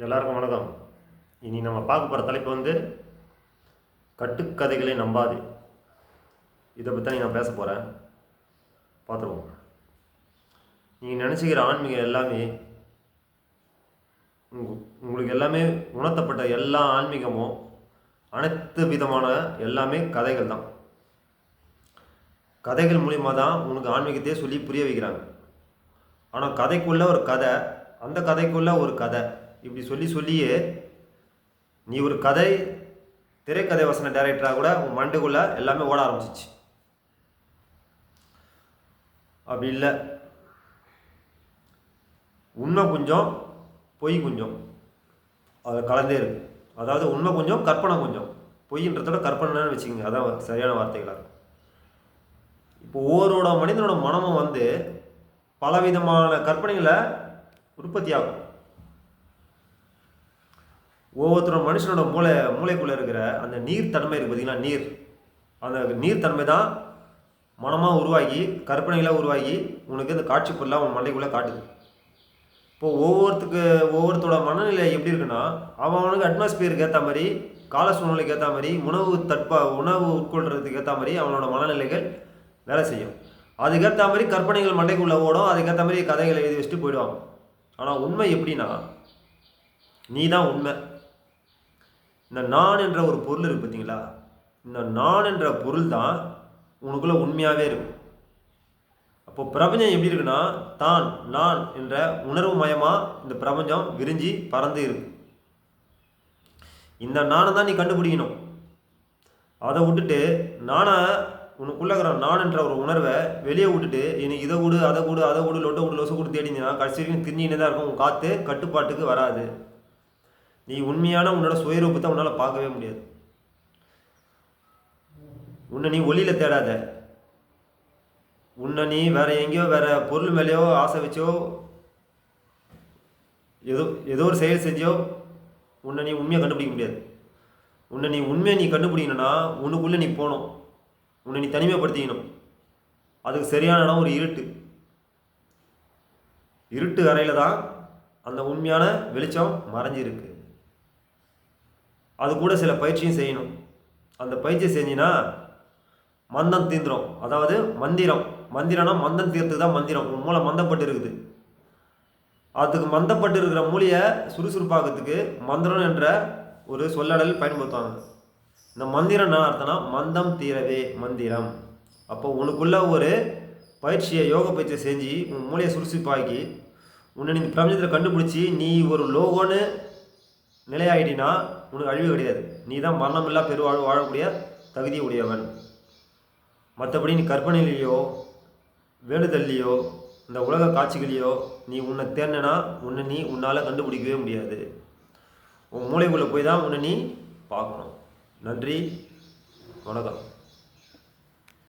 எல்லாருக்கும் வணக்கம். இனி நம்ம பார்க்க போகிற தலைப்பு வந்து கட்டுக்கதைகளை நம்பாது. இதை பற்றி தான் நான் பேச போகிறேன். பார்த்துருவோம். நீங்கள் நினச்சிக்கிற ஆன்மீகம் எல்லாமே உங்களுக்கு எல்லாமே உணர்த்தப்பட்ட எல்லா ஆன்மீகமும் அனைத்து விதமான எல்லாமே கதைகள் தான். கதைகள் மூலிமா தான் உனக்கு ஆன்மீகத்தையே சொல்லி புரிய வைக்கிறாங்க. ஆனால் கதைக்குள்ளே ஒரு கதை, அந்த கதைக்குள்ளே ஒரு கதை, இப்படி சொல்லியே நீ ஒரு கதை திரைக்கதை வசன டைரக்டராக கூட உன் மண்டுக்குள்ளே எல்லாமே ஓட ஆரம்பிச்சிச்சு. அப்படி இல்லை, உண்மை கொஞ்சம் பொய் கொஞ்சம் அது கலந்தே இருக்கு. அதாவது உண்மை கொஞ்சம் கற்பனை கொஞ்சம், பொய்ன்றதோட கற்பனைன்னு வச்சுக்கோங்க. அதான் சரியான வார்த்தைகளாக இருக்கும். இப்போ ஒவ்வொருட மனிதனோட மனமும் வந்து பலவிதமான கற்பனைகளை உற்பத்தி ஆகும். ஒவ்வொருத்தரும் மனுஷனோட மூளைக்குள்ளே இருக்கிற அந்த நீர்த்தன்மை இருக்குது பார்த்தீங்கன்னா, அந்த நீர்த்தன்மை தான் மனமாக உருவாகி கற்பனைகளாக உருவாகி உனக்கு இந்த காட்சி பொருளாக உன் மண்டைக்குள்ளே காட்டுது. இப்போது ஒவ்வொருத்தரோட மனநிலை எப்படி இருக்குன்னா, அவனுக்கு அட்மாஸ்பியருக்கு ஏற்ற மாதிரி, கால சூழ்நிலைக்கு ஏற்ற மாதிரி, உணவு உட்கொள்றதுக்கு ஏற்ற மாதிரி அவனோட மனநிலைகள் வேலை செய்யும். அதுக்கேற்ற மாதிரி கற்பனைகள் மண்டைக்குள்ளே ஓடும். அதுக்கேற்ற மாதிரி கதைகளை எழுதி வச்சுட்டு போயிடுவாங்க. ஆனால் உண்மை எப்படின்னா, நீ தான் உண்மை. இந்த நான் என்ற ஒரு பொருள் இருக்குது பார்த்தீங்களா, இந்த நான் என்ற பொருள் தான் உனக்குள்ளே உண்மையாகவே இருக்கும். அப்போது பிரபஞ்சம் எப்படி இருக்குன்னா, தான் நான் என்ற உணர்வு மயமாக இந்த பிரபஞ்சம் விரிஞ்சி பறந்து இருக்கு. இந்த நானை தான் நீ கண்டுபிடிக்கணும். அதை விட்டுட்டு உனக்குள்ள இருக்கிற நான் என்ற ஒரு உணர்வை வெளியே விட்டுட்டு எனக்கு இதை கூடு அதை கூடு லொட்டை கூடு லொசு கூடு தேடினா கடைசி வரைக்கும் திரிஞ்சினே தான் இருக்கும். உன் காற்று கட்டுப்பாட்டுக்கு வராது. நீ உண்மையான உன்னோட சுயரூபத்தை உன்னால் பார்க்கவே முடியாது. உன்னை நீ ஒளியில் தேடாத. உன்னை நீ வேற எங்கேயோ வேற பொருள் மேலேயோ ஆசை வச்சோ ஏதோ ஒரு செயல் செஞ்சோ உன்னை நீ உண்மையை கண்டுபிடிக்க முடியாது. உன்னை நீ உண்மையை கண்டுபிடிக்கணும்னா உனக்குள்ளே நீ போகணும். உன்னை நீ தனிமைப்படுத்திக்கணும். அதுக்கு சரியான இடம் ஒரு இருட்டு அறையில் தான் அந்த உண்மையான வெளிச்சம் மறைஞ்சிருக்கு. அது கூட சில பயிற்சியும் செய்யணும். அந்த பயிற்சி செஞ்சினா மந்தம் தீந்துடும். அதாவது மந்திரம்னா மந்தம் தீர்த்துக்கு தான் மந்திரம். உன் மூளை மந்தப்பட்டு இருக்குது. அதுக்கு மந்தப்பட்டு இருக்கிற மூளையை சுறுசுறுப்பாக்கிறதுக்கு மந்திரம் என்ற ஒரு சொல்லடல் பயன்படுத்துவாங்க. இந்த மந்திரம் என்ன அர்த்தம்னா, மந்தம் தீரவே மந்திரம். அப்போ உனக்குள்ள ஒரு பயிற்சியை, யோக பயிற்சியை செஞ்சு உன் மூளையை சுறுசுறுப்பாக்கி உன்னை நீ பிரபஞ்சத்தில் கண்டுபிடிச்சி நீ ஒரு லோகோன்னு நிலையாயிட்டினா உனக்கு அழிவு கிடையாது. நீ தான் மரணமில்லா பெருவாழ்வு வாழக்கூடிய தகுதி உடையவன். மற்றபடி நீ கற்பனையிலையோ வேண்டுதல்லையோ இந்த உலக காட்சிகளையோ நீ உன்னை தேர்னா உன்னால் கண்டுபிடிக்கவே முடியாது. உன் மூளைக்குள்ளே போய் தான் உன்னை நீ பார்க்கணும். நன்றி, வணக்கம்.